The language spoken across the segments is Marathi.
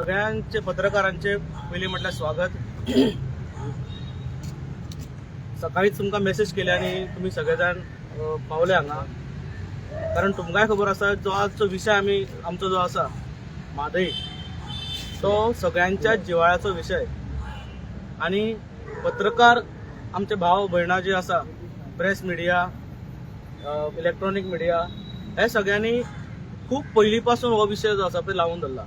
सगळ्यांचे पत्रकारांचे पयलीं म्हटल्यार स्वागत. सकाळीच तुमकां मेसेज केले आनी तुमी सगळे जाण पावले हांगा, कारण तुमकांय खबर आसा जो आजचो विशय आमचो जो आसा म्हादई, तो सगळ्यांच्या जिवाळ्याचो विशय. आनी पत्रकार आमचे भाव भयणां जे आसा, प्रेस मिडिया, इलेक्ट्रॉनिक मिडिया, हे सगळ्यांनी खूब पयलीं पासून हो विशय जो आसा पळय लावून धरला.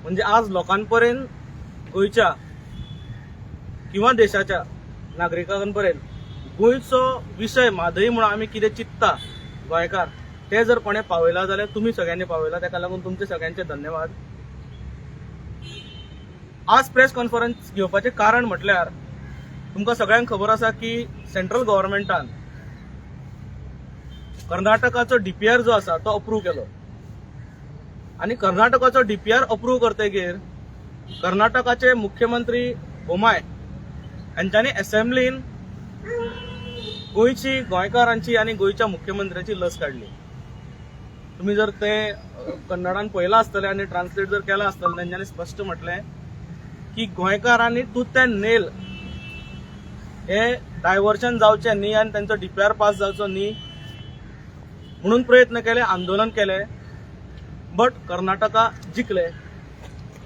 म्हणजे आज लोकांपर्यंत, गोंयच्या किंवा देशाच्या नागरिकांपर्यंत गोंयचो विशय म्हादई म्हणून आमी कितें चिंतता गोंयकार, ते जर कोणें पावयला जाल्यार तुमी सगळ्यांनी पावयला. ताका लागून तुमचे सगळ्यांचे धन्यवाद. आज प्रेस कॉन्फरन्स घेवपाचें कारण म्हटल्यार तुमकां सगळ्यांक खबर आसा की सेंट्रल गव्हर्नमेंटान कर्नाटकाचो डीपीआर जो आसा तो अप्रूव केलो. आनी कर्नाटकाचो डीपीआर अप्रूव करतकीर कर्नाटकाचे मुख्यमंत्री बोमाय हांच्यांनी असेंब्लीन गोंयची, गोंयकारांची आनी गोंयच्या मुख्यमंत्र्याची लस काडली. तुम्ही जर ते कन्नडान पळयलां आसतलें आनी ट्रान्सलेट जर केलां आसतलें, तांच्यांनी स्पश्ट म्हटलें की गोंयकारांनी टूथ अँड नेल हे डायव्हर्शन जावचें न्ही आनी तांचो डीपीआर पास जावचो न्ही म्हणून प्रयत्न केले, आंदोलन केलें. बट कर्नाटका जिखले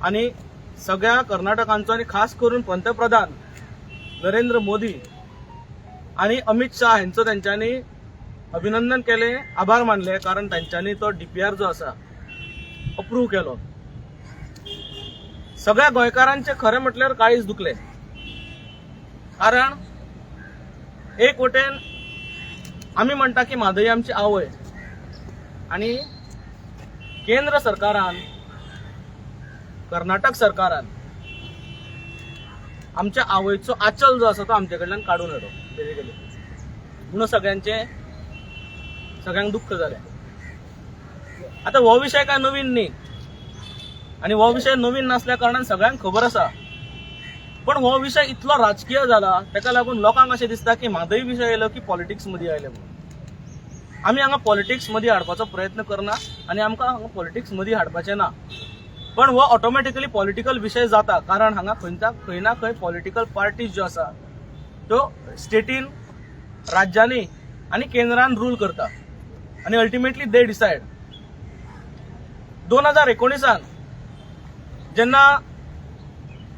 आनी सगळ्या कर्नाटकांचो आनी खास करून पंतप्रधान नरेंद्र मोदी आनी अमित शाह हांचो तांच्यांनी अभिनंदन केले, आभार मानले, कारण तांच्यांनी तो डीपीआर जो आसा अप्रूव केलो. सगळ्या गोंयकारांचे खरें म्हटल्यार काळीज दुखले, कारण एक वटेन आमी म्हणटा की म्हादई आमची आवय, आनी केंद्र सरकारान, कर्नाटक सरकारान आमच्या आवयचो आचल जो आसा तो आमचे कडल्यान काडून उडलो बेजिकली. म्हणून सगळ्यांक दुख्ख जालें. आता हो विशय काय नवीन न्ही आनी हो विशय नवीन नासल्या कारणान सगळ्यांक खबर आसा. पण हो विशय इतलो राजकीय जाला, ताका लागून लोकांक अशें दिसता की म्हादई विशय येयलो की पॉलिटिक्स मदीं आयले म्हणून. आमी हांगा पॉलिटिक्स मदीं हाडपाचो प्रयत्न करना आनी आमकां हांगा पॉलिटिक्स मदीं हाडपाचें ना. पण हो ऑटोमॅटिकली पॉलिटिकल विशय जाता, कारण हांगा खंय ना खंय पॉलिटिकल पार्टीज ज्यो आसा त्यो स्टेटीन, राज्यांनी आनी केंद्रान रूल करता आनी अल्टिमेटली दे डिसायड. 2019 जेन्ना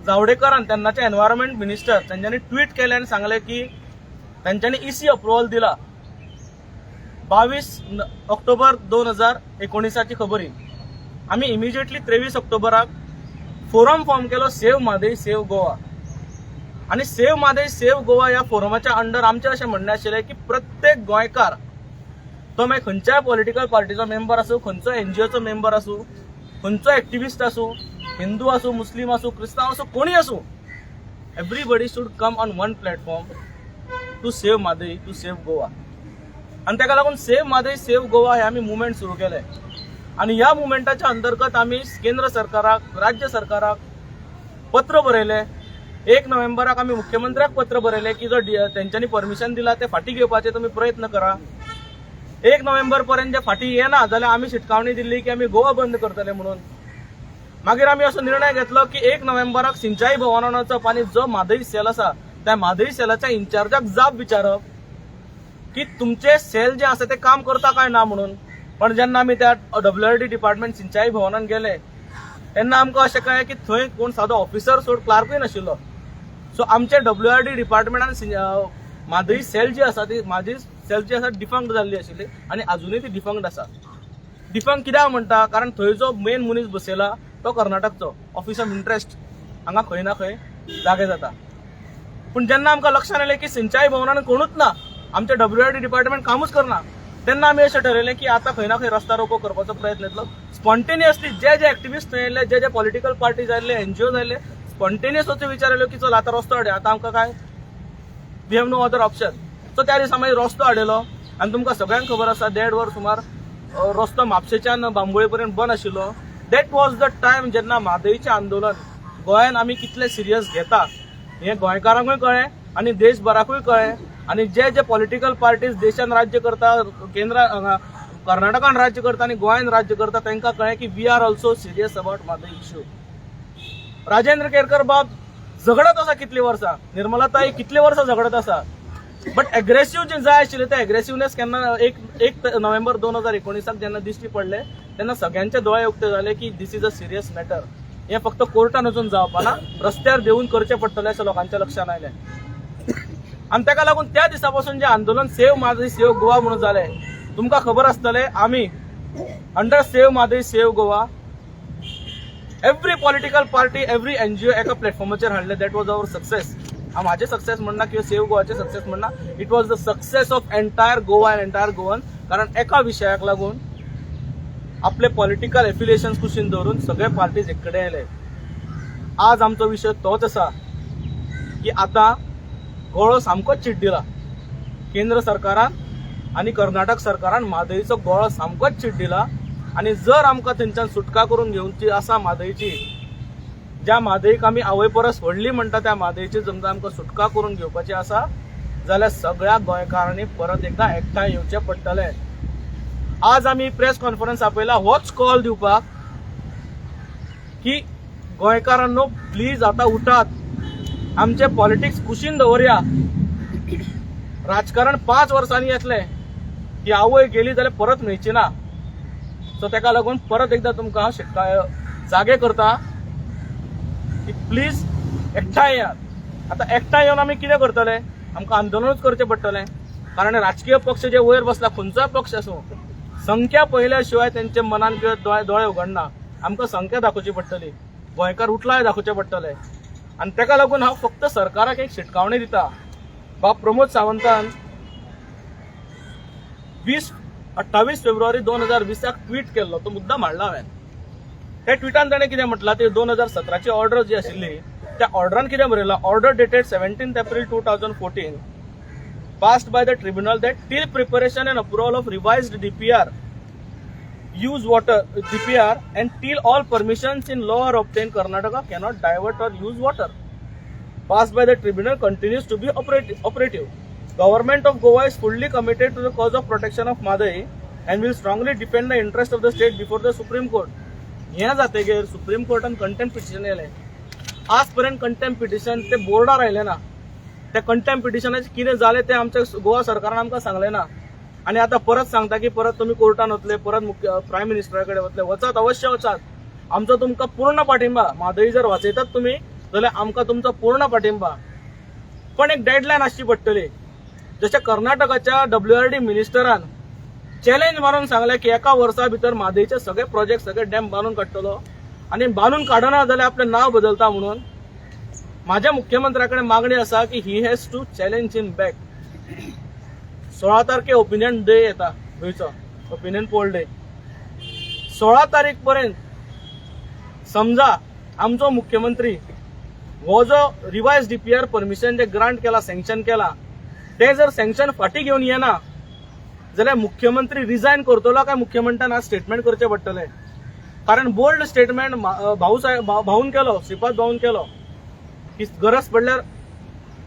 जावडेकरान, तेन्नाचे एनवायरमेंट मिनिस्टर, तांच्यांनी ट्वीट केलें आनी सांगलें की तांच्यांनी ईसी अप्रुवल दिला 22 ऑक्टोबर 2019ची खबर ही. आमी इमिजिएटली 23 ऑक्टोबराक फोरम फॉर्म केलो, सेव्ह म्हादई सेव्ह गोवा. आनी सेव्ह म्हादई सेव्ह गोवा ह्या फोरमाच्या अंडर आमचें अशें म्हणणें आशिल्लें की प्रत्येक गोंयकार, तो मागीर खंयच्याय पॉलिटिकल पार्टीचो मेंबर आसूं, खंयचो एनजीओचो मेंबर आसूं, खंयचो एक्टिविस्ट आसूं, हिंदू आसूं, मुस्लीम आसूं, क्रिस्तांव आसूं, कोणी आसूं, everybody should come on one platform to save Mhadei, to save Goa. आनी ताका लागून सेव्ह म्हादई सेव्ह गोवा हे आमी मुवमेंट सुरू केले. आनी ह्या मुवमेंटाच्या अंतर्गत आमी केंद्र सरकाराक, राज्य सरकाराक पत्र बरयलें. 1 नोव्हेंबराक आमी मुख्यमंत्र्याक पत्र बरयलें की जो तेंच्यांनी परमिशन दिला ते फाटीं घेवपाचे तुमी प्रयत्न करा. 1 नोव्हेंबर पर्यंत जे फाटीं येना जाल्यार आमी शिटकावणी दिल्ली की आमी गोवा बंद करतले म्हणून. मागीर आमी असो निर्णय घेतलो की 1 नोव्हेंबराक सिंचाई भवनान वचप आनी जो म्हादई सेल आसा त्या म्हादई सेलाच्या इन्चार्जाक जाप विचारप की तुमचे सेल जे आसा ते काम करता काय ना म्हणून. पण जेन्ना आमी त्या WRD डिपार्टमेंट सिंचाई भवनान गेले तेन्ना आमकां अशें कळ्ळें की थंय कोण सादो ऑफिसर सोड क्लार्कूय नाशिल्लो. सो आमचे WRD डिपार्टमेंटान म्हादई सेल जी आसा ती, म्हादई सेल जी आसा डिफंक्ट जाल्ली आशिल्ली आनी अजुनूय ती डिफंक्ट आसा. डिफंक्ट कित्याक म्हणटा, कारण थंय जो मेन मनीस बसयला तो कर्नाटकचो ऑफिस ऑफ इंट्रस्ट हांगा खंय ना खंय जागे जाता. पूण जेन्ना आमकां लक्षांत आयलें की सिंचाई भवनान कोणूच ना, आमचे WRD डिपार्टमेंट कामूच करना, तेन्ना आमी अशें ठरयलें की आतां खंय ना खंय रस्ता रोको करपाचो प्रयत्न येतलो. स्पॉन्टेनियसली जे एक्टिविस्ट थंय आयले, जे पॉलिटिकल पार्टीज आयले, एनजीओज आयले, स्पॉन्टेनियस वचून विचार आयलो की चल आतां रस्तो हाडया, आतां आमकां काय we have no other option. So त्या दिसा मागीर रस्तो हाडयलो आनी तुमकां सगळ्यांक खबर आसा 1.5 वर सुमार रस्तो म्हापशेच्यान बांबोळे पर्यंत बंद आशिल्लो. दॅट वॉज द टायम जेन्ना म्हादईचें आंदोलन गोंयान आमी कितलें सिरियस घेता हें गोंयकारांकूय कळ्ळें आनी देशभराकूय कळ्ळें. आनी जे पॉलिटिकल पार्टीज देशान राज्य करता, केंद्र कर्नाटकान राज्य करता आनी गोंयान राज्य करता, तांकां कळ्ळें की we are also serious about Mhadei issue. Rajendra Kerkar बाब झगडत आसा कितली वर्सां, निर्मलाताई कितली वर्सां झगडत आसा. बट एग्रेसिव्ह जे जाय आशिल्ले ते एग्रेसिव्हनेस केन्ना एक नोव्हेंबर 2019 जेन्ना दिश्टी पडले तेन्ना सगळ्यांचे दोळे उक्ते जाले की दिस इज अ सिरियस मॅटर. हे फक्त कोर्टान वचून जावपा ना, रस्त्यार देऊन करचे पडटले अशें लोकांच्या लक्षांत आयलें. आनी ताका लागून त्या दिसा पासून जे आंदोलन सेव मादई सेव गोवा म्हणून जालें, तुमकां खबर आसतलें आमी under save मादई save Goa every political party every NGO एका प्लॅटफॉर्माचेर हाडले. That was our success. हांव म्हाजे सक्सेस म्हणना किंवा सेव गोवाचे सक्सेस म्हणना, it was the success of entire Goa end entire Goan. कारण एका विशयाक लागून आपले पॉलिटिकल एफिलिएशन्स कुशीन दवरून सगळे पार्टीज एक कडेन आयले. आज आमचो विशय तोच आसा की आतां गोळो सामकोच चिड्ड दिला. केंद्र सरकारान आनी कर्नाटक सरकारान म्हादईचो गोळो सामकोच चिड्ड दिला. आनी जर आमकां थंयच्यान सुटका करून घेवची आसा म्हादईची, ज्या म्हादईक आमी आवय परस व्हडली म्हणटा त्या म्हादईची समजा आमकां सुटका करून घेवपाची आसा जाल्यार सगळ्या गोंयकारांनी परत एकदा एकठांय येवचें पडटलें. आज आमी प्रेस कॉन्फरन्स आपयला होच कॉल दिवपाक की गोंयकारांनो प्लीज आतां उठात, आमचे पॉलिटिक्स कुशीन दवरया. राजकारण 5 वर्सांनी येतलें, ती आवय गेली जाल्यार परत मेळची ना. सो ताका लागून परत एकदा तुमकां हांव जागे करता की प्लीज एकठांय येयात. आतां एकठांय येवन आमी कितें करतले? आमकां आंदोलनूच करचें पडटलें. कारण राजकीय पक्ष जे वयर बसला, खंयचोय पक्ष आसूं, संख्या पळयल्या शिवाय तेंचे मनान किंवा दोळे उगडना. आमकां संख्या दाखोवची पडटली, गोंयकार उठलाय दाखोवचे पडटले. आनी ताका लागून हांव फक्त सरकाराक एक शिटकावणी दिता. बाब प्रमोद सावंतान 28 फेब्रुवारी 2020 ट्वीट केल्लो, तो मुद्दाम हाडला हांवें. त्या ट्विटान ताणें कितें म्हटलां, ते 2017ची ऑर्डर जी आशिल्ली त्या ऑर्डरान कितें बरयलां, order dated 17 April 2014 passed by the tribunal that till preparation and approval of revised DPR and till all permissions in law are obtained, Karnataka cannot divert or use water. Passed by the tribunal continues to be operative. Government of Goa is fully committed to the cause of protection of Madai and will strongly defend the interest of the state before the Supreme Court. ह्या जातेगेर सुप्रीम कोर्टान कंटेम्प्ट पिटिशन येयलें. आज पर्यंत कंटेम्प्ट पिटिशन ते बोर्डार आयलें ना. त्या कंटेम्प्ट पिटिशनाचें कितें जालें तें आमच्या गोवा सरकारान आमकां सांगलें ना. आनी आतां परत सांगता की परत तुमी कोर्टान वतले, परत प्रायम मिनिस्टरा कडेन वतले. वचात, अवश्य वचात. आमचो तुमकां पूर्ण पाठिंबा. म्हादई जर वाचयतात तुमी जाल्यार आमकां तुमचो पूर्ण पाठिंबा. पण एक डेडलायन आसची पडटली. जशें कर्नाटकाच्या WRD मिनिस्टरान चॅलेंज मारून सांगलें की एका वर्सा भितर म्हादईचे सगळे प्रोजेक्ट, सगळे डॅम बांदून काडटलो आनी बांदून काडना जाल्यार आपलें नांव बदलता म्हणून. माझ्या मुख्यमंत्र्याकडे मागणी आसा की he has to challenge in back. 16 तारखे ओपिनियन डे येता गोंयचो, ओपिनियन पोल डे. 16 तारीख पर्यंत समजा आमचो मुख्यमंत्री हो जो रिवायज DPR परमिशन जे ग्रांट केला, सँक्शन केला, ते जर सँक्शन फाटी घेवन येना जाल्यार मुख्यमंत्री रिजायन करतलो काय मुख्यमंत्र्यान आज स्टेटमेंट करचें पडटलें. कारण बोल्ड स्टेटमेंट भाऊन केलो, श्रीपाद भाऊन केलो की गरज पडल्यार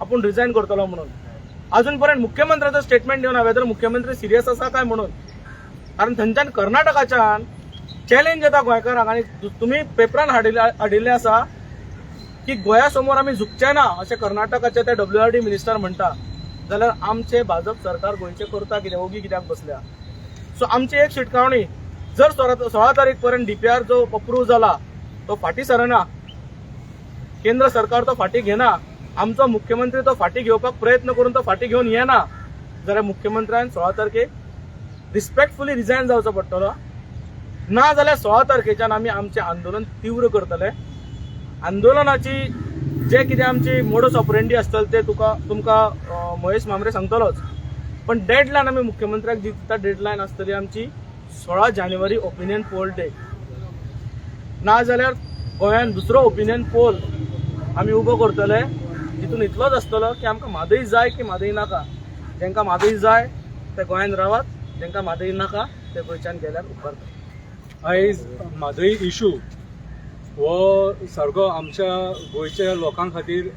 आपूण रिजायन करतलो म्हणून. अजून पर्यंत मुख्यमंत्र्याचो स्टेटमेंट दिवना वेदर मुख्यमंत्री सिरियस आसा काय म्हणून. कारण थंयच्यान कर्नाटकाच्यान चॅलेंज येता गोंयकारांक. आनी तुमी पेपरान हाडिल्ले आसा की गोंया समोर आमी झुकचे ना अशें कर्नाटकाचे ते WRD मिनिस्टर म्हणटा. जाल्यार आमचे भाजप सरकार गोंयचे करता कितें, ओगी कित्याक बसल्या. सो आमची एक शिटकावणी, जर 16 तारीख पर्यंत DPR जो अप्रूव्ह जाला तो फाटी सरना, केंद्र सरकार तो फाटी घेना, आमचो मुख्यमंत्री तो फाटी घेवपाक प्रयत्न करून तो फाटी घेवन येना जाल्यार मुख्यमंत्र्यान 16 तारखेक रिस्पेक्टफुली रिजायन जावचो पडटलो. ना जाल्यार 16 तारखेच्यान आमी आमचें आंदोलन तीव्र करतले. आंदोलनाची जे कितें आमची मोडस ऑपरेंडी आसतली ते तुमकां महेश मांद्रे सांगतलोच. पण डेडलायन आमी मुख्यमंत्र्याक दिता. डेडलायन आसतली आमची 16 जानेवारी ओपिनियन पोल डे. ना जाल्यार गोंयान दुसरो ओपिनियन पोल आमी उबो करतले. तितून इतलोच आसतलो की आमकां म्हादई जाय की म्हादई नाका. जेंकां म्हादई जाय ते गोंयान रावात, जेंकां म्हादई नाका ते गोंयच्यान गेल्यार उपकारता. आयज म्हादई इशू हो सारको आमच्या गोंयच्या लोकां खातीर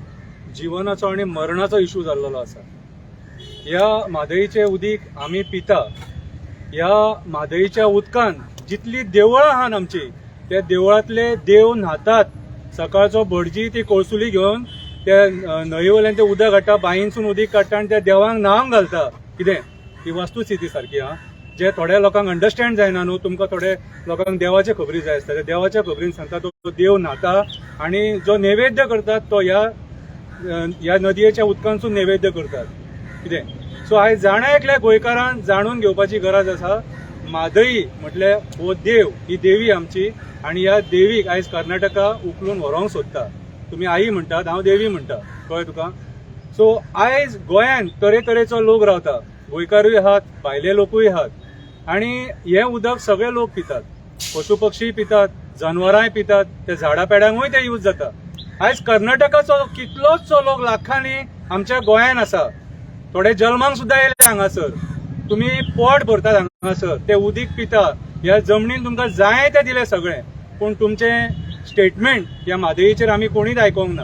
जिवनाचो आनी मरणाचो इशू जाल्लो आसा. ह्या म्हादईचें उदीक आमी पिता. ह्या म्हादईच्या उदकान जितली देवळां आहात आमची, त्या देवळांतले देव न्हातात, सकाळचो भटजी ती कोळसुली घेवन त्या न्हंये वयल्यान ते उदक हाडटा, बांयींसून उदीक काडटा आनी त्या देवाक न्हावंक घालता. कितें ही वस्तुस्थिती सारकी हा. जे थोड्या लोकांक अंडरस्टँड जायना न्हू, तुमकां थोडे लोकांक देवाचे खबरी जाय आसता, त्या देवाच्या खबरीन सांगता तो देव न्हाता आनी जो नैवेद्य करतात तो ह्या नदयेच्या उदकांसून नैवेद्य करतात. कितें सो आयज जाणा एकल्या गोंयकारान जाणून घेवपाची गरज आसा. म्हादई म्हटल्यार हो देव, ही देवी आमची आनी ह्या देवीक आयज कर्नाटका उखलून व्हरोंक सोदता. तुमी आई म्हणटात, हांव देवी म्हणटा, कळ्ळें तुका. सो आयज गोंयान तरेतरेचो लोक रावता, गोंयकारूय आहात, भायले लोकूय आहात आनी हें उदक सगळे लोक पितात. पशु पक्षी पितात, जनावरांय पितात, त्या झाडां पेडांकूय ते यूज जाता. आयज कर्नाटकाचो कितलोचो लोक लाखांनी आमच्या गोंयान आसा. थोडे जल्मांक सुद्दां येयले हांगासर. तुमी पोट भरतात हांगासर, ते उदीक पिता. ह्या जमनीन तुमकां जाय ते दिले सगळे, पूण तुमचें स्टेटमेंट ह्या म्हादईचेर आमी कोणीच आयकोंक ना.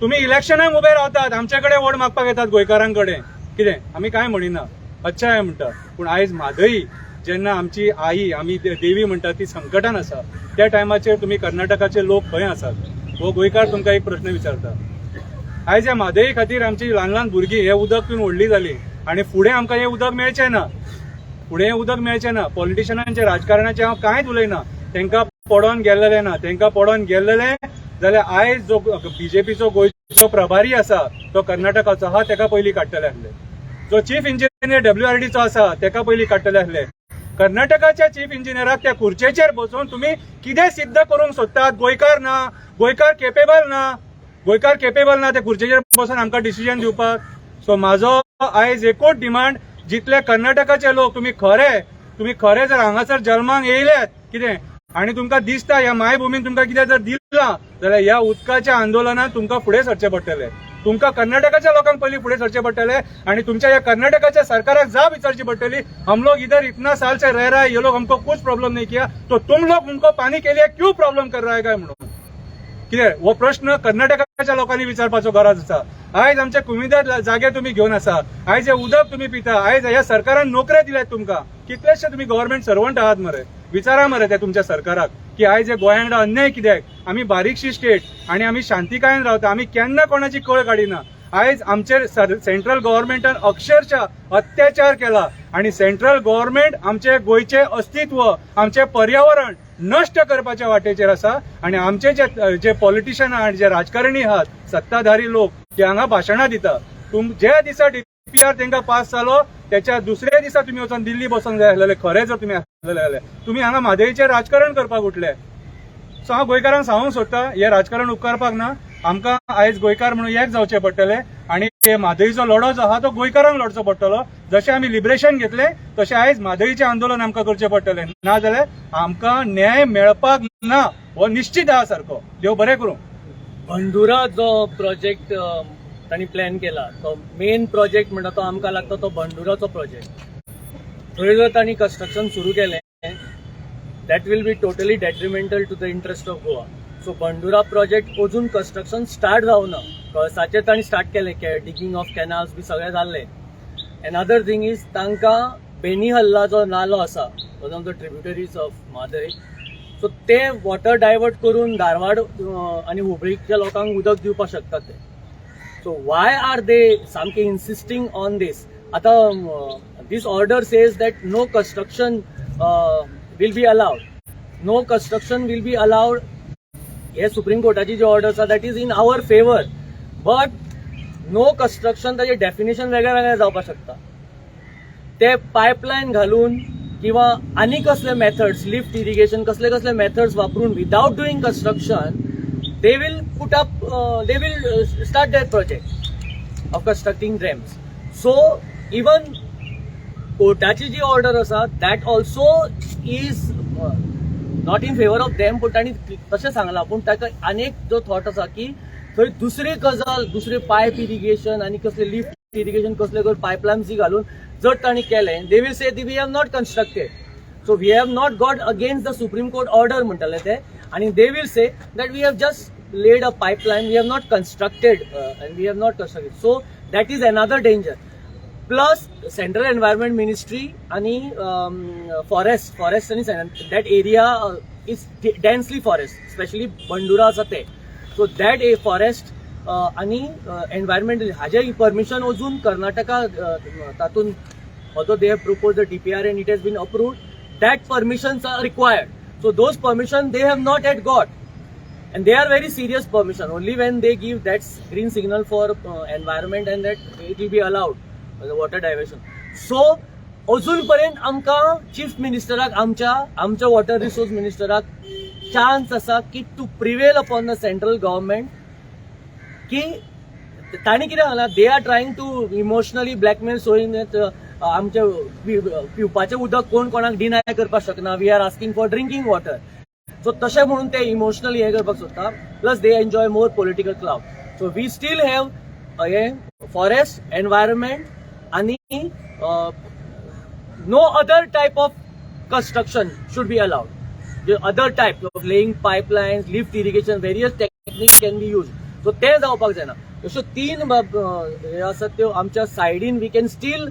तुमी इलेक्शनाक उबे रावतात, आमचे कडेन वोट मागपाक येतात गोंयकारां कडेन. कितें आमी कांय म्हणिना, अच्छा आहे म्हणटा. पूण आयज म्हादई जेन्ना आमची आई, आमी देवी म्हणटा, ती संकटान आसा, त्या टायमाचेर तुमी कर्नाटकाचे लोक खंय आसात? हो गोंयकार तुमकां एक प्रश्न विचारता. आयज ह्या म्हादई खातीर आमची ल्हान ल्हान भुरगीं हे उदक पिवन व्हडली जाली आनी फुडें आमकां हें उदक मेळचें ना. फुडें हें उदक मेळचें ना. पॉलिटिशनांचे, राजकारणाचें हांव कांयच उलयना. तांकां पडोन गेल्लेलें ना. तांकां पडोन गेल्लेलें जाल्यार आयज जो बीजेपीचो गोंयचो प्रभारी आसा तो कर्नाटकाचो आहा, ताका पयलीं काडटले आसले. जो चीफ इंजिनियर WRDचो आसा ताका पयलीं काडटले आसले. कर्नाटकाच्या चीफ इंजिनियराक त्या खुर्चेचेर बसून तुमी कितें सिद्ध करूंक सोदतात? गोंयकार ना, गोंयकार केपेबल ना, गोंयकार केपेबल ना त्या खुर्चेचेर बसून आमकां डिसिजन दिवपाक. सो म्हाजो आयज एकूच डिमांड, जितले कर्नाटकाचे लोक तुमी खरे जर हांगासर जल्माक येयल्यात कितें आनी तुमकां दिसता ह्या मायभुमीन तुमकां कितें जर दिलां, जाल्यार ह्या उदकाच्या आंदोलनात तुमकां फुडें सरचें पडटलें. तुमकां कर्नाटकाच्या लोकांक पयलीं फुडें सरचें पडटलें आनी तुमच्या ह्या कर्नाटकाच्या सरकाराक जाप विचारची पडटली. हम लोग इधर इतना साल से रह रहा है, ये लोग हमको कुछ प्रॉब्लम नहीं किया, तो तुम लोग उनको पानी के लिए क्यों प्रॉब्लम कर रहा है काय म्हणून. कितें हो प्रश्न कर्नाटकाच्या लोकांनी विचारपाचो गरज आसा. आयज आमचे कुमिदाद जागे तुमी घेवन आसा, आयज हे उदक तुमी पिता, आयज ह्या सरकारान नोकऱ्यो दिल्यात तुमकां. कितलेशे तुमी गव्हर्नमेंट सर्वंट आहात मरे. विचारा मरे त्या तुमच्या सरकाराक की आयज हे गोंयांकडे अन्याय कित्याक. आमी बारीकशी स्टेट आनी आमी शांतीकायेन रावता, आमी केन्ना कोणाची कळ काडिना. आयज आमचेर सेंट्रल गव्हर्नमेंटान अक्षरशः अत्याचार केला आनी सेंट्रल गव्हर्नमेंट आमचे गोंयचे अस्तित्व, आमचे पर्यावरण नष्ट करपाच्या वाटेचेर आसा. आनी आमचे जे पॉलिटिशियन आनी जे राजकारणी आहात, सत्ताधारी लोक, ते हांगा भाशणां दिता. ज्या दिसा DPR तांकां पास जालो त्याच्या दुसऱ्या दिसा तुमी वचून दिल्ली बसोंक जाय आसलेले. खरे जर तुमी आसलेले जाल्यार तुमी हांगा म्हादईचेर राजकारण करपाक उठले. सो हांव गोंयकारांक सांगूंक सोदता, हे राजकारण उपकारपाक ना. आमकां आयज गोंयकार म्हणून एक जावचें पडटलें आनी हे म्हादईचो लढो जो आहा तो गोंयकारांक लढचो पडटलो. जशें आमी लिबरेशन घेतलें तशें आयज म्हादईचें आंदोलन आमकां करचें पडटलें. ना जाल्यार आमकां न्याय मेळपाक ना हो निश्चित आहा सारको. देव बरें करूं. बंडुरा जो प्रोजेक्ट तांणी प्लॅन केला, तो मेन प्रोजेक्ट म्हणटा तो आमकां लागता तो बंडुराचो प्रोजेक्ट. थंय जर तांणी कंस्ट्रक्शन सुरू केलें, that will be totally detrimental to the interest of Goa. So Bandura project अजून कंस्ट्रक्शन स्टार्ट जावना. कळसाचेर तांणी स्टार्ट केलें, डिगिंग ऑफ कॅनाल्स बी सगळें जाल्लें. अनदर थिंग इज तांकां बेनीहल्ला जो नालो आसा, one of the tributaries of Mhadei, so ते वॉटर डायवर्ट करून धारवाड आनी हुबळीच्या लोकांक उदक दिवपाक शकतात ते. सो वाय आर दे सामके इन्सिस्टिंग ऑन दीस. आतां this order says that no construction will be allowed, no construction will be allowed. हे सुप्रीम कोर्टाची जी ऑर्डर आसा that is in our favour. But no construction ताजें डेफिनेशन वेगळें वेगळें जावपाक शकता. ते पायपलायन घालून किंवा आनी कसले मेथड्स, लिफ्ट इरिगेशन, कसले कसले मेथड्स वापरून without doing construction they will put up, they will start their project of constructing dams. So even कोर्टाची जी ऑर्डर आसा that also is not in favor of them. पण तांणी तशें सांगलां, पूण ताका आनीक जो थॉट आसा की थंय दुसरी गजाल, दुसरे पायप इरिगेशन आनी कसले लिफ्ट इरिगेशन कसले कर पायपलायन्स घालून जर तांणी केलें, they will say we have not constructed. So we have not got against the Supreme Court order म्हणटले ते. And they will say that we have just laid a pipeline, we have not constructed and we have not constructed. So that is another danger. Plus Central Environment Ministry and forest and that area is densely forest, especially Bandura asa te. So that a forest आणि एनवायरमेंटल हाजे परमिशन अजून कर्नाटका तातून although they have proposed the DPR and it has been approved, that permissions are required. So those permissions they have not yet got. And they are very serious permission. Only when they give that green signal for environment and that it will be allowed, the water diversion. So, अजूनपर्यंत आमकां चीफ मिनिस्टराक आमच्या वॉटर रिसोर्स मिनिस्टराक चान्स आसा की to prevail upon the central government की तांणी कितें सांगलां they are trying to emotionally blackmail saying आमचे पिवपाचें उदक कोण कोणाक डिनाय करपाक शकना we are asking for drinking water so तशें म्हणून ते इमोशनली हे करपाक सोदता plus they enjoy more political clout so we still have हे फॉरेस्ट एनवायरमेंट आनी no other type of construction should be allowed. The other type of laying pipelines, lift irrigation, various techniques can be used. So ते जावपाक जायना. अश्यो तीन हे आसात त्यो आमच्या सायडीन we can still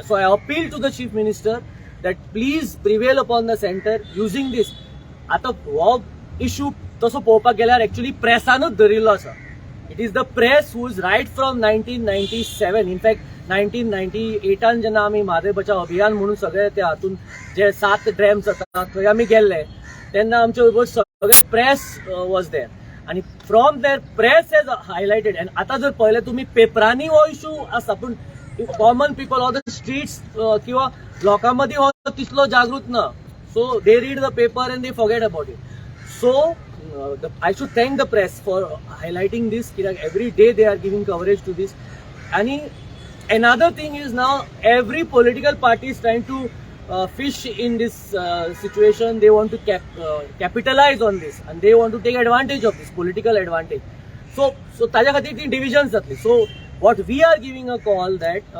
so I appeal to the chief minister that please prevail upon the center using this. आता हो इश्यू तसो पळोवपाक गेल्यार एक्चुअली प्रेसानूच धरिल्लो आसा. It is the press who is right from 1997. In fact, 1998 जेन्ना आमी म्हादय बचाव अभियान म्हणून सगळे ते हातून जे 7 ड्रॅम्स जातात थंय आमी गेल्ले तेन्ना आमचे बरोबर सगळे प्रेस वॉज देर आनी from there press hedge highlighted end आतां जर पळयलें तुमी पेपरांनी हो इश्यू आसा पूण common people on the streets किंवा लोकां मदीं हो तितलो जागृत ना so they read the paper and they forget about it so I should thank the press for highlighting this. Every day they are giving coverage to this. And another thing is now every political party is trying to fish in this situation. They want to capitalize on this and they want to take advantage of this political advantage. So ताज्या खातीर ती divisions जातली. So what we are giving a call that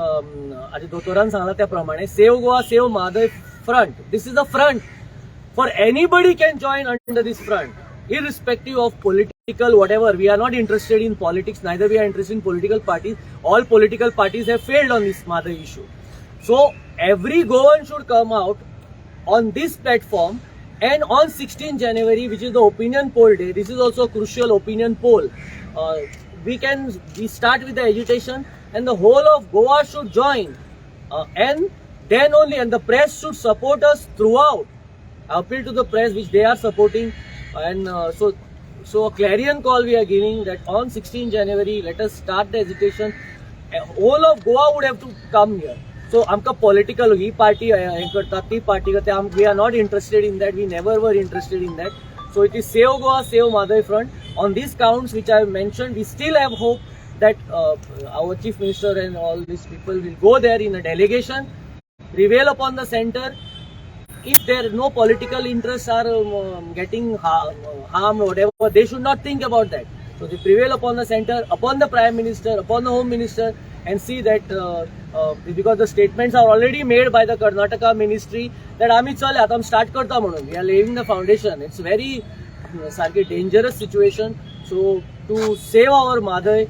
आज दोतोरान सांगला त्या प्रमाणे Save Goa, Save Madai front. This is a front for anybody can join under this front. Irrespective of political whatever, we are not interested in politics, neither we are interested in political parties. All political parties have failed on this Madai issue. So every Goan should come out on this platform and on 16 January, which is the opinion poll day, this is also a crucial opinion poll. We start with the agitation and the whole of Goa should join and then only, and the press should support us throughout. I appeal to the press which they are supporting. And so a clarion call we are giving that on 16 January, let us start the agitation. All of Goa would have to come here. So, amka political hi party karta, ti party karte, we are not interested in that. We never were interested in that. So, it is Save Goa, Save Madai front. On these counts which I have mentioned, we still have hope that our chief minister and all these people will go there in a delegation, prevail upon the center. If there no political interests are getting harmed or whatever, they should not think about that. So they prevail upon the center, upon the Prime Minister, upon the Home Minister and see that because the statements are already made by the Karnataka Ministry that आम्ही चल आता start करता म्हणून. We are laying the foundation. It's very सारखी dangerous situation. So to save our Madai,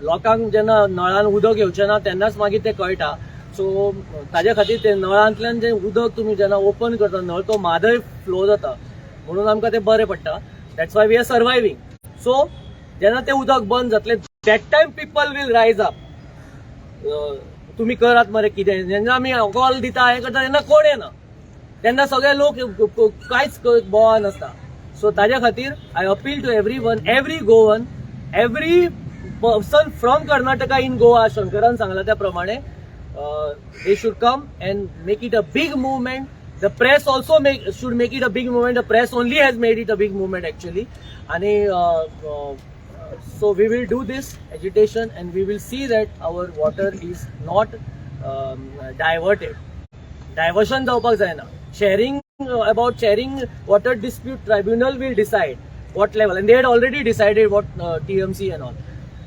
लोकांक जेन्ना नळान उदक येवचें ना तेन्नाच मागीर ते कळटा. सो ताज्या खातीर ते नळांतल्यान जे उदक तुमी जेन्ना ओपन करता नळ तो म्हादय फ्लो जाता म्हणून आमकां ते बरें पडटा that's why we are surviving so जेन्ना ते उदक बंद जातलें that time people will rise up तुमी करात मरे कितें जेन्ना आमी कॉल दिता हें करता तेन्ना कोण येना तेन्ना सगळे लोक कांयच बोवाळ नासता सो ताज्या खातीर I appeal to every Goan every person from Karnataka in Goa शंकरान सांगला त्या प्रमाणे they should come and make it a big movement. The press also should make it a big movement. The press only has made it a big movement actually. And so we will do this agitation and we will see that our water is not diverted. Diversion जावपाक जायना. Sharing water dispute tribunal will decide what level and they had already decided what TMC and all.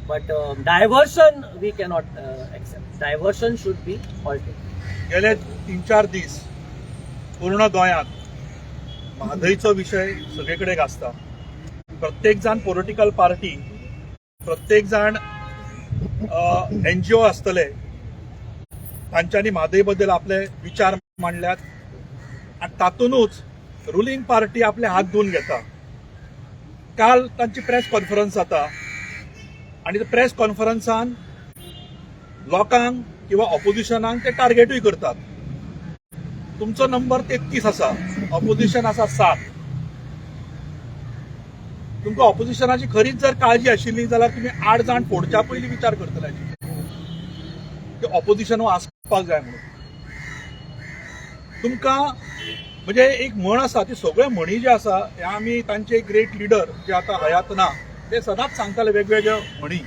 But diversion we cannot accept. Diversion should be halted. गेले 3-4 दीस पूर्ण गोंयांत म्हादयचो विशय सगळीकडे गाजता प्रत्येक जाण पॉलिटिकल पार्टी प्रत्येक जाण NGO आसतले तांच्यांनी म्हादय बद्दल आपले विचार मांडल्यात आणि तातूंतूच रुलिंग पार्टी आपले हात धुवून घेता काल तांची प्रेस कॉन्फरन्स जाता आणि त्या प्रेस कॉन्फरन्सान लोकांक किंवा ऑपोजिशनाक ते टार्गेटूय करतात. तुमचो नंबर 33 आसा, ऑपोजिशन आसा 7. तुमकां ऑपोजिशनाची खरीच जर काळजी आशिल्ली जाल्यार तुम्ही 8 जाण फोडच्या पयलीं विचार करतले की ऑपोजिशन आसपाक जाय म्हणून. तुमकां म्हणजे एक म्हण आसा, ती सगळे म्हणी जे आसा हे आमी तांचे ग्रेट लिडर जे आतां हयात ना ते सदांच सांगताले वेगवेगळ्यो म्हणी.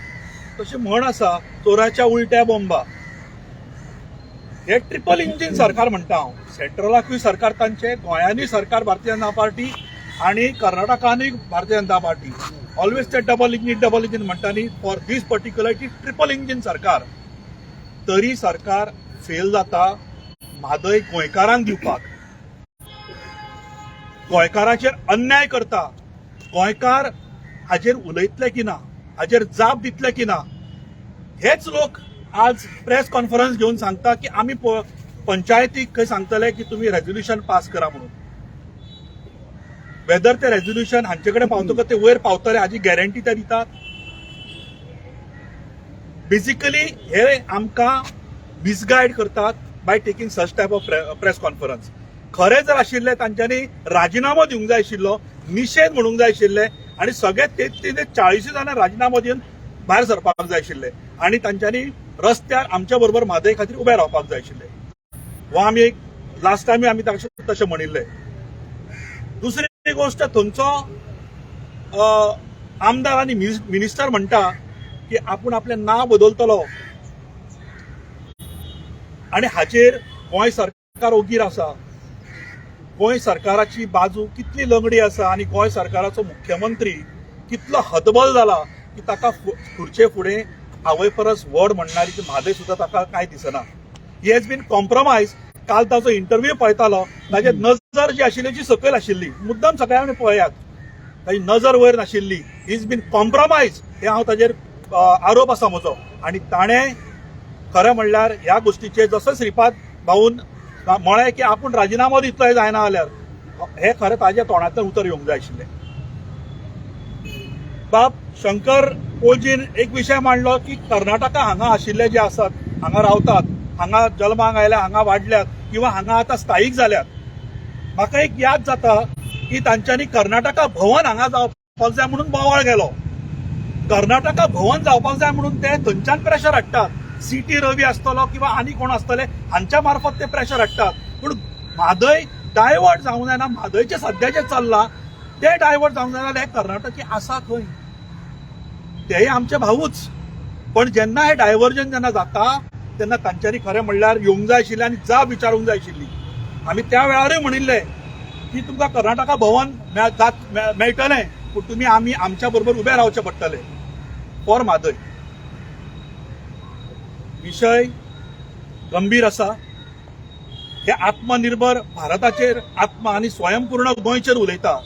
तशी म्हण आसा, चोराच्या उलट्या बॉम्बा. हे ट्रिपल इंजिन सरकार म्हणटा हांव. सेंट्रलाकूय सरकार तांचे, गोंयांनी सरकार भारतीय जनता पार्टी आणि कर्नाटकानूय भारतीय जनता पार्टी. ऑलवेज ते डबल इंजिन म्हणटा न्ही. For this particular it is triple engine सरकार. तरी सरकार फेल जाता म्हादय गोंयकारांक दिवपाक. गोंयकाराचेर अन्याय करता. गोंयकार हाजेर उलयतले की ना, हाजेर जाप दितले की ना. हेच लोक आज प्रेस कॉन्फरन्स घेऊन सांगता की आम्ही पंचायतीक खंय सांगतले की तुम्ही रेझोल्युशन पास करा म्हणून. वेदर ते रेझोल्युशन हांचे कडेन पावतकच ते वयर पावतले हाची गॅरंटी ते दितात. बेसिकली हे आमकां मिसगायड करतात by taking such type of press conference. खरें जर आशिल्लें तांच्यांनी राजिनामो दिवंक जाय आशिल्लो, निशेध म्हणूंक जाय आशिल्ले आणि सगळे 40 जाणां राजिनामो दिवन भायर सरपाक जाय आशिल्ले आणि तांच्यांनी रस्त्यार आमच्या बरोबर म्हादय खातीर उबे रावपाक जाय आशिल्ले. हो आमी एक लास्ट टायम आमी तशें म्हणिल्ले. दुसरी गोष्ट, थंयचो आमदार आनी मिनिस्टर म्हणटा की आपूण आपलें नांव बदलतलो आणि हाचेर गोंय सरकार ओगीर आसा. गोंय सरकाराची बाजू कितली लंगडी आसा आणि गोंय सरकाराचो मुख्यमंत्री कितलो हतबल जाला की ताका खुर्चे फुडें आवय परस व्हड म्हणणारी ती म्हादय सुद्दां ताका कांय दिसना. He has been compromise. काल ताचो इंटरव्यू पळयतालो, ताची नजर जी आशिल्ली ती सकयल आशिल्ली. मुद्दम सगळ्यांनी पळयात, ताची नजर वयर नाशिल्ली. He is been compromise. हे हांव ताचेर आरोप आसा म्हजो. आणि ताणें खरें म्हणल्यार ह्या गोष्टीचेर जसो श्रीपाद भाऊन म्हळें की आपूण राजिनामो दितलो हे जायना जाल्यार, हे खरें ताच्या तोंडांतल्यान उतर येवंक जाय आशिल्लें. बाब शंकर कोलजीन एक विशय मांडलो की कर्नाटका हांगा आशिल्ले जे आसात, हांगा रावतात, हांगा जल्माक आयल्या, हांगा वाडल्यात किंवा हांगा आतां स्थायीक जाल्यात. म्हाका एक याद जाता की तांच्यांनी कर्नाटका भवन हांगा जावपाक जाय म्हणून बोवाळ गेलो. कर्नाटका भवन जावपाक जाय म्हणून ते थंयच्यान प्रेशर हाडटात. सीटी रवी आसतलो किंवा आनी कोण आसतले हांच्या मार्फत ते प्रेशर हाडटात. पूण म्हादय डायवर्ट जावंक जायना. म्हादयचे सद्याचे चल्ला ते डायवर्ट जावंक जायना. हे कर्नाटकी आसा खंय, तेय आमचे भाऊच. पण जेन्ना हे डायव्हर्जन जेन्ना जाता तेन्ना तांच्यांनी खरें म्हणल्यार येवंक जाय आशिल्लें आणि जाप विचारूंक जाय आशिल्ली. आमी त्या वेळारूय म्हणिल्ले की तुमकां कर्नाटका भवन मेळटलें, पूण तुमी आमी आमच्या बरोबर उबे रावचे पडटले फॉर म्हादय. विशय गंभीर आसा. हे आत्मनिर्भर भारताचेर आत्मा आणि स्वयंपूर्ण गोंयचेर उलयता.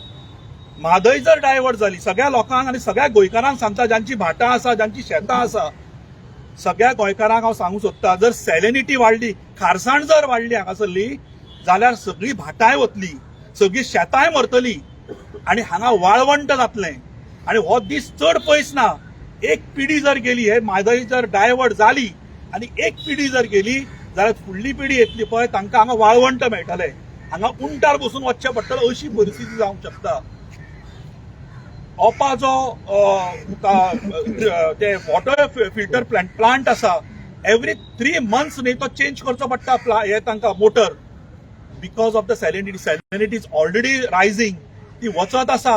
म्हादय जर डायवर्ट जाली, सगळ्या लोकांक आणि सगळ्या गोंयकारांक सांगता, ज्यांची भाटां आसा, ज्यांची शेतां आसा, सगळ्या गोंयकारांक हांव सांगूंक सोदता, जर सॅलिनिटी वाडली, खारसाण जर वाडली हांगासरली, जाल्यार सगळी भाटांय वतली, सगळी शेतांय मरतली आणि हांगा वाळवंट जातलें. आणि हो दीस चड पयस ना. एक पिढी जर गेली, हे म्हादय जर डायवर्ट जाली आणि एक पिढी जर गेली जाल्यार फुडली पिढी येतली पळय, तांकां हांगा वाळवंट मेळटलें, हांगा उंटार बसून वचचें पडटलें, अशी परिस्थिती जावंक शकता. ओपा जो ते वॉटर फिल्टर प्लांट आसा, एवरी 3 months न्ही तो चेंज करचो पडटा हे तांकां motor, because of the salinity. Salinity is already rising, ती वचत आसा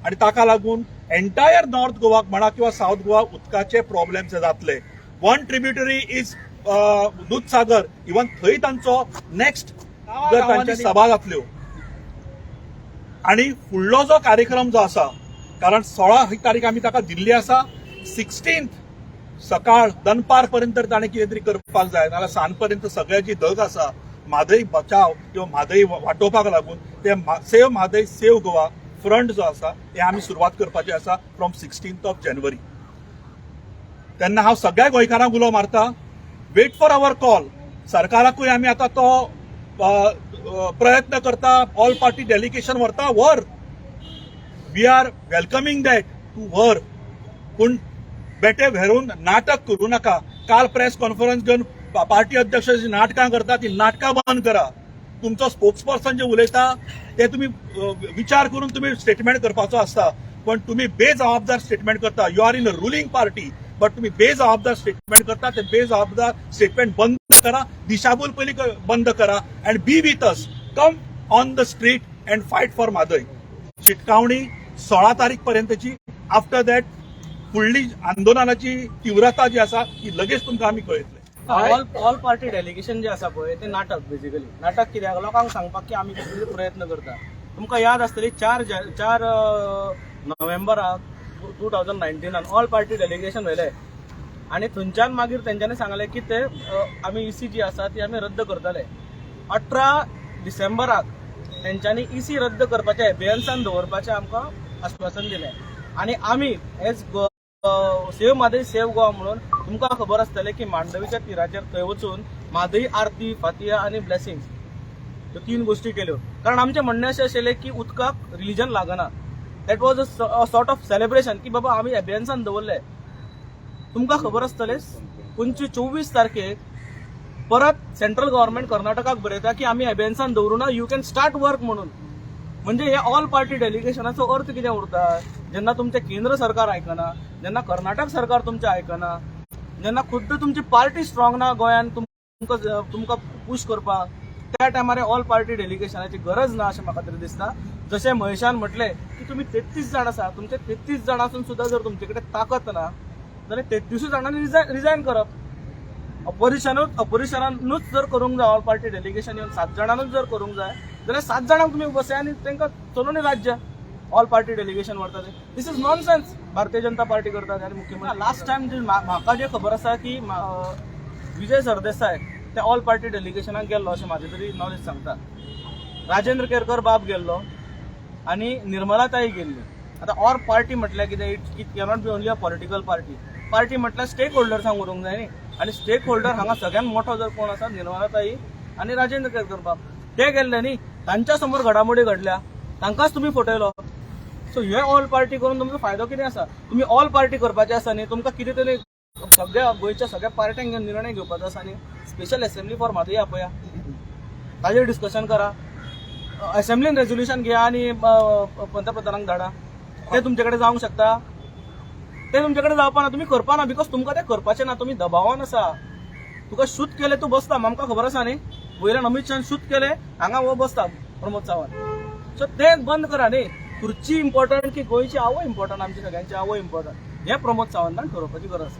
आणि ताका लागून एंटायर नॉर्थ गोवाक म्हणा किंवा साऊथ गोवा उदकाचे प्रॉब्लेम्स जातले. One tributary is Dudhsagar. Even थंय तांचो नेक्स्ट जर तांची सभा जातल्यो. आणि फुडलो जो कार्यक्रम जो आसा, कारण 16 ही तारीख आमी ताका दिल्ली आसा, 16th सकाळ दनपार पर्यंत ताणें कितें तरी करपाक जाय, नाल्यार सांज पर्यंत सगळ्याची धग आसा म्हादय बचाव किंवा म्हादय वाटोवपाक लागून. ते save Mhadei save Goa front जो आसा हे आमी सुरवात करपाची आसा फ्रॉम 16th of January. तेन्ना हांव सगळ्या गोंयकारांक उलो मारता, वेट फॉर आवर कॉल. सरकाराकूय आमी आतां तो प्रयत्न करता, ऑल पार्टी डेलिगेशन व्हरता, we are welcoming that to work. पूण बेटे व्हेरून नाटक करू नका. काल प्रेस कॉन्फरन्स घेवन पार्टी अध्यक्ष जी नाटकां करता ती नाटकां बंद करा. तुमचो स्पोक्स पर्सन जे उलयता ते तुम्ही विचार करून तुम्ही स्टेटमेंट करपाचो आसता, पण तुम्ही बेजबाबदार स्टेटमेंट करता. You are in a ruling party, but तुम्ही बेजबाबदार स्टेटमेंट करता. ते बेजबाबदार स्टेटमेंट बंद करा. दिशाभूल पयली बंद करा and B with us. Come on the street and fight for Mhadei. शिटकावणी 16 तारीख पर्यंतची. आफ्टर दॅट फुडली आंदोलनाची तीव्रता जी आसा ती लगेच तुमकां आमी कळयतले. ऑल पार्टी डेलिगेशन जे आसा पळय ते नाटक बेसिकली. नाटक कित्याक लोकांक सांगपाक की आमी कितें प्रयत्न करता. तुमकां याद आसतली 4 नोव्हेंबराक 2019 ऑल पार्टी डेलिगेशन व्हेले आनी थंयच्यान मागीर तेंच्यांनी सांगलें की ते आमी ईसी जी आसा ती आमी रद्द करतले. 18 डिसेंबराक तेंच्यांनी ईसी रद्द करपाचें एबियन्सान दवरपाचें आमकां आश्वासन दिलें. आनी आमी as save Mhadei save Goa म्हणून तुमकां खबर आसतलें की मांडवीच्या तीराचेर थंय वचून म्हादय आरती फातिया आनी ब्लेसिंग्स ह्यो 3 गोश्टी केल्यो. कारण आमचें म्हणणें अशें आशिल्लें की उदकाक रिलीजन लागना. That was a sort of celebration की बाबा आमी एबियन्सान दवरले. तुमकां खबर आसतलें 24 तारखेक परत सेंट्रल गव्हर्नमेंट कर्नाटकाक बरयता की आमी एबियन्सान दवरूं ना, यू कॅन स्टार्ट वर्क म्हणून. म्हणजे हे ऑल पार्टी डेलिगेशनाचो अर्थ कितें उरता. जेन्ना तुमचें केंद्र सरकार आयकना, जेन्ना कर्नाटक सरकार तुमचें आयकना, जेन्ना खुद्द तुमची पार्टी स्ट्रॉंग ना गोंयान तुमकां पुश करपाक, त्या टायमार ऑल पार्टी डेलिगेशनाची गरज ना अशें म्हाका तरी दिसता. जशें महेशान म्हटलें की तुमी 33 जाण आसा, तुमचे 33 जाणांसून सुद्दां जर तुमचे कडेन ताकद ना जाल्यार 33 जाणांनी रिजायन करप. अपरिशनानूच जर करूंक जाय ऑल पार्टी डेलिगेशन येवन 7 जाणांनूच जर करूंक जाय जाल्यार 7 जाणांक तुमी बसया आनी तांकां चलोवन राज्य ऑल पार्टी डेलिगेशन व्हरता ते. दिस इज नॉनसेन्स. भारतीय जनता पार्टी करता आनी मुख्यमंत्री लास्ट टायम जे म्हाका जे खबर आसा की विजय सरदेसाय ते ऑल पार्टी डेलिगेशनाक गेल्लो अशें म्हाजे तरी नॉलेज सांगता. राजेंद्र केरकर बाब गेल्लो आनी निर्मलाताई गेल्ली. आतां ऑल पार्टी म्हटल्यार कितें, it cannot be only a political party. Party म्हटल्यार स्टेक होल्डर्सांक उरूंक जाय न्ही. आनी स्टेक होल्डर हांगा सगळ्यात मोठो जर कोण आसा निर्मलाताई आनी राजेंद्र केरकर बाब. ते गेल्ले न्ही, तांच्या समोर घडामोडी घडल्या, तांकांच तुमी फटयलो. सो हे ऑल पार्टी करून तुमचो फायदो कितें आसा. तुमी ऑल पार्टी करपाचें आसा न्ही, तुमकां कितें तरी सगळ्या गोंयच्या सगळ्या पार्ट्यांक निर्णय घेवपाचो आसा न्ही. स्पेशल असेंब्ली फॉर म्हादय आपया, ताजेर डिस्कशन करा. असेंब्लीन रेझोल्युशन घ्या आनी पंतप्रधानांक धाडा. ते तुमचे कडेन जावंक शकता. ते तुमचे कडेन जावपाना, तुमी करपाना. बिकॉज तुमकां ते करपाचें ना, तुमी दबावान आसा. तुका शूट केलें तूं बसता, आमकां खबर आसा न्ही. वयल्यान अमित शान शूट केलें, हांगा हो बसता प्रमोद सावंत. सो ते बंद करा न्ही. खुर्ची इम्पॉर्टंट की गोंयची आवय इम्पॉर्टंट, आमची सगळ्यांची आवय इम्पॉर्टंट, हे प्रमोद सावंतान ठरोवपाची गरज आसा.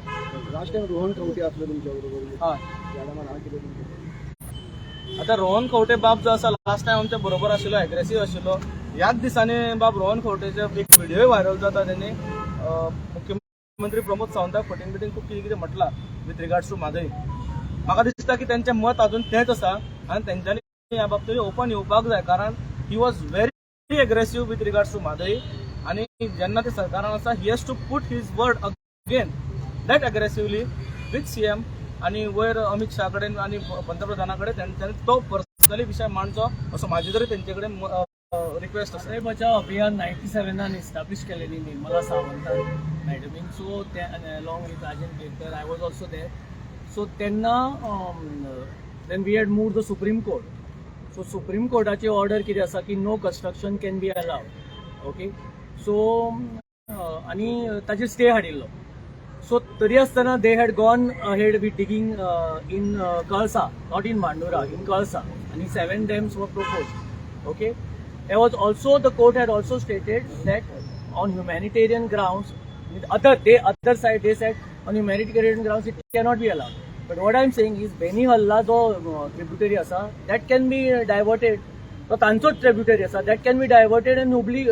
लास्ट टायम रोहन खंवटे आसलो तुमच्या बरोबर. आता रोहन खंवटे बाब जो आसा लास्ट टायम आमच्या बरोबर आशिल्लो, एग्रेसिव्ह आशिल्लो. ह्याच दिसांनी बाब रोहन खंवटेचे एक व्हिडिओ व्हायरल जाता. त्यांनी मुख्यमंत्री प्रमोद सावंताक फटींग बिटींग खूप कितें कितें म्हटलां विथ रिगार्ड्स टू म्हादय. म्हाका दिसता की त्यांचें मत अजून तेंच आसा आनी तेंच्यांनी ह्या बाबतींत ओपन येवपाक जाय. कारण he was very aggressive with regards to Mhadei. आनी जेन्ना ते सरकारान आसा, he has to put his word again that aggressively with CM आनी वयर अमित शाह कडेन आनी पंतप्रधाना कडेन तेंच्यांनी तो पर्सनली विशय मांडचो असो म्हाजी तरी तेंचे कडेन रिक्वेस्ट आसा. म्हादय बचाव अभियान 97 इस्टाब्लिश केलेली निर्मला सावंतान मॅडमीन. सो ते along with Rajendra Kerkar, I was also there. So तेन्ना then we had move the supreme court. So supreme कोर्टाची ऑर्डर कितें आसा की no construction can be allowed. Okay. So आनी ताजेर स्टे हाडिल्लो. सो तरी आसतना they had gone ahead with digging in Kalasa, not in Mandura, in Kalasa, आनी 7 dams वर proposed. Okay. There was also, the court had also stated that on humanitarian grounds, other side they said on humanitarian grounds it cannot be allowed. But what I am saying is Beni Halla जो tributary asa, that can be diverted. So तांचो tributary asa, that can be diverted and Hubli,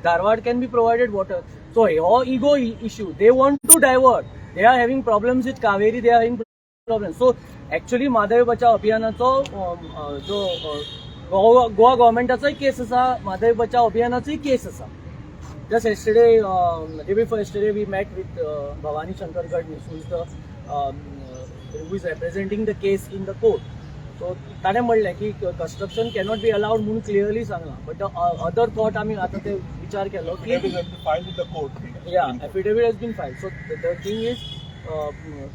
Dharwad can be provided water. So your ego issue, they want to divert. They are having problems with Kaveri, they are having problems. So actually Madhavi Bachao अभियानाचो जो गोवा गव्हर्मेंटाचोय केस आसा, म्हादय बचाव अभियानाचोय केस आसा. Just yesterday, day before yesterday, we met with Bhavani Shankar Gadnis, who is representing the case in the court. So ताणें म्हणलें की कन्स्ट्रक्शन कॅनॉट बी अलाउड म्हणून क्लियरली सांगलां बट अदर थॉट आमी आतां ते विचार केलो की filed with the court. yeah affidavit has been filed so the thing is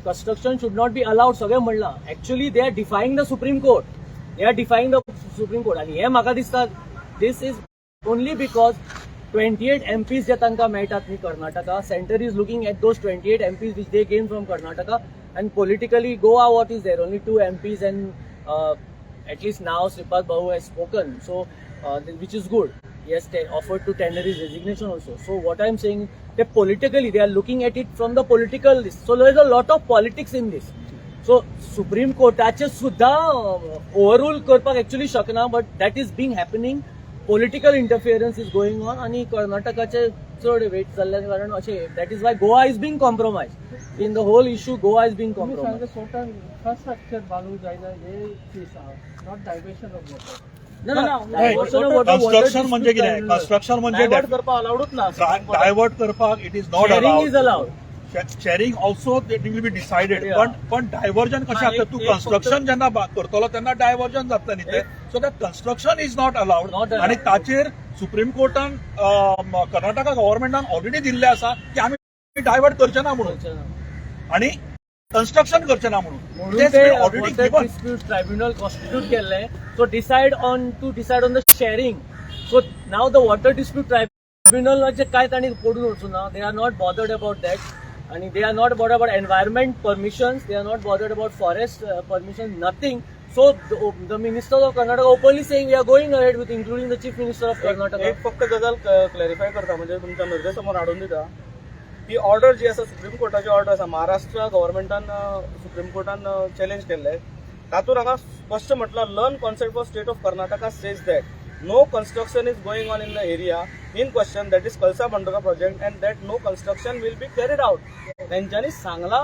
construction should not be allowed सगळे म्हणलां actually they are defying the supreme court they are defying the supreme court आणि हे म्हाका दिसता this is only because 28 MPs जे तांकां मेळटात न्ही Karnataka centre is looking at those 28 MPs which they came from Karnataka and politically Goa what is there only 2 MPs and at least now Sripad Babu has spoken so which is good he has offered to tender his resignation also so what I am saying that politically they are looking at it from the political list so there is a lot of politics in this so Supreme Courtaचे सुद्धा overrule करपाक actually शकना but that is being happening political interference is going on आणि कर्नाटकाचे चड वेट जाल्ल्या कारण अशें that is why Goa is being compromised in the whole issue Goa is being compromised infrastructure balu जायना हे केस आहा not diversion of water no Right. Construction म्हणजे कितें construction म्हणजे डायवर्ट करपाक अलाउडूच ना डायवर्ट करपाक it is not sharing is allowed allowed sharing also it will be decided Yeah. पण डायव्हर्जन कशें हा, जाता एक- तू एक कन्स्ट्रक्शन जेन्ना करतलो तेन्ना डायव्हर्जन जाता न्ही ते so that construction is not Not allowed allowed. आणि ताचेर सुप्रीम कोर्टान कर्नाटका गव्हर्नमेंटान ऑलरेडी दिल्ले आसा की आमी डायव्हर्ट करचे ना म्हणून आणि कन्स्ट्रक्शन करचे ना म्हणून म्हणून ते already water given dispute tribunal constitute केल्लें so decide on the sharing so now the water dispute ट्रायब्युनलाचे कांय तांणी पडून वचूं ना they are not bothered about that आणि they are not bothered about environment permissions they are not bothered about forest permission nothing so the minister of Karnataka openly saying we are going ahead with including the chief minister of Karnataka एक फक्त गजाल क्लॅरिफाय करता म्हणजे तुमच्या नजरेसमोर हाडून दिता ती ऑर्डर जी आसा सुप्रीम कोर्टाची ऑर्डर आसा महाराष्ट्र गव्हर्नमेंटान सुप्रीम कोर्टान चॅलेंज केल्ले तातूंत हांगा स्पश्ट म्हटलं learn concept for state of Karnataka says that no construction is going on in the area in question that is Kalsa Bandura project and that no construction will be carried out. त्यांच्यानी सांगला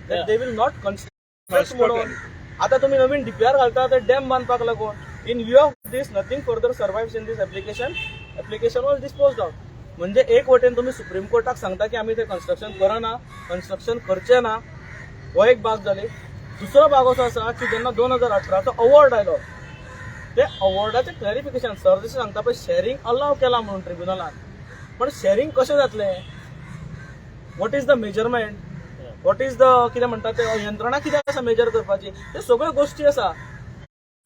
that they will not construct म्हणून आता तुम्ही नवीन डीपीआर घालता तर डॅम बांधपाक लागून in view of this nothing further survives in this application was disposed out म्हणजे एक वटेन तुम्ही सुप्रीम कोर्टाक सांगता की आम्ही ते कन्स्ट्रक्शन करना कन्स्ट्रक्शन करचे ना हो एक भाग जाले दुसरो भाग असो आसा की जेन्ना 2018चो अवॉर्ड आयलो ते अवॉर्डाचे क्लॅरिफिकेशन सर जशें सांगता पळय शेअरिंग अलाव केला म्हणून ट्रिब्युनलान पण शेअरिंग कशें जातलें what is the measurement what is the कितें म्हणटा ते यंत्रणा कितें आसा मेजर करपाची ते सगळ्यो गोश्टी आसा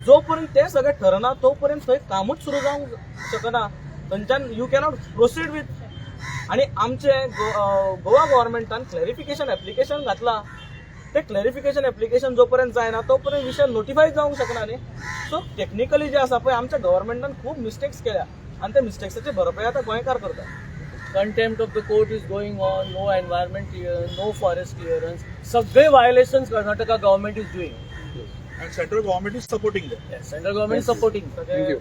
जो पर्यंत ते सगळें ठरना तो पर्यंत थंय कामूच सुरू जावंक शकना थंयच्यान यू कॅनॉट प्रोसीड विथ आणि आमचे गोवा गव्हर्नमेंटान क्लॅरिफिकेशन एप्लिकेशन घातला ते क्लॅरिफिकेशन एप्लिकेशन जोपर्यंत जायना तोपर्यंत विषय नोटिफाय जावंक शकना न्ही सो टेक्निकली जे आसा पळय आमच्या गव्हर्नमेंटान खूब मिस्टेक्स केल्या आणि त्या मिस्टेक्साची भरपाई आता गोंयकार करता contempt of the court is going on no environment clearance no forest clearance सगळे violations Karnataka government is doing and central government is supporting them. yes central government is supporting Thank you.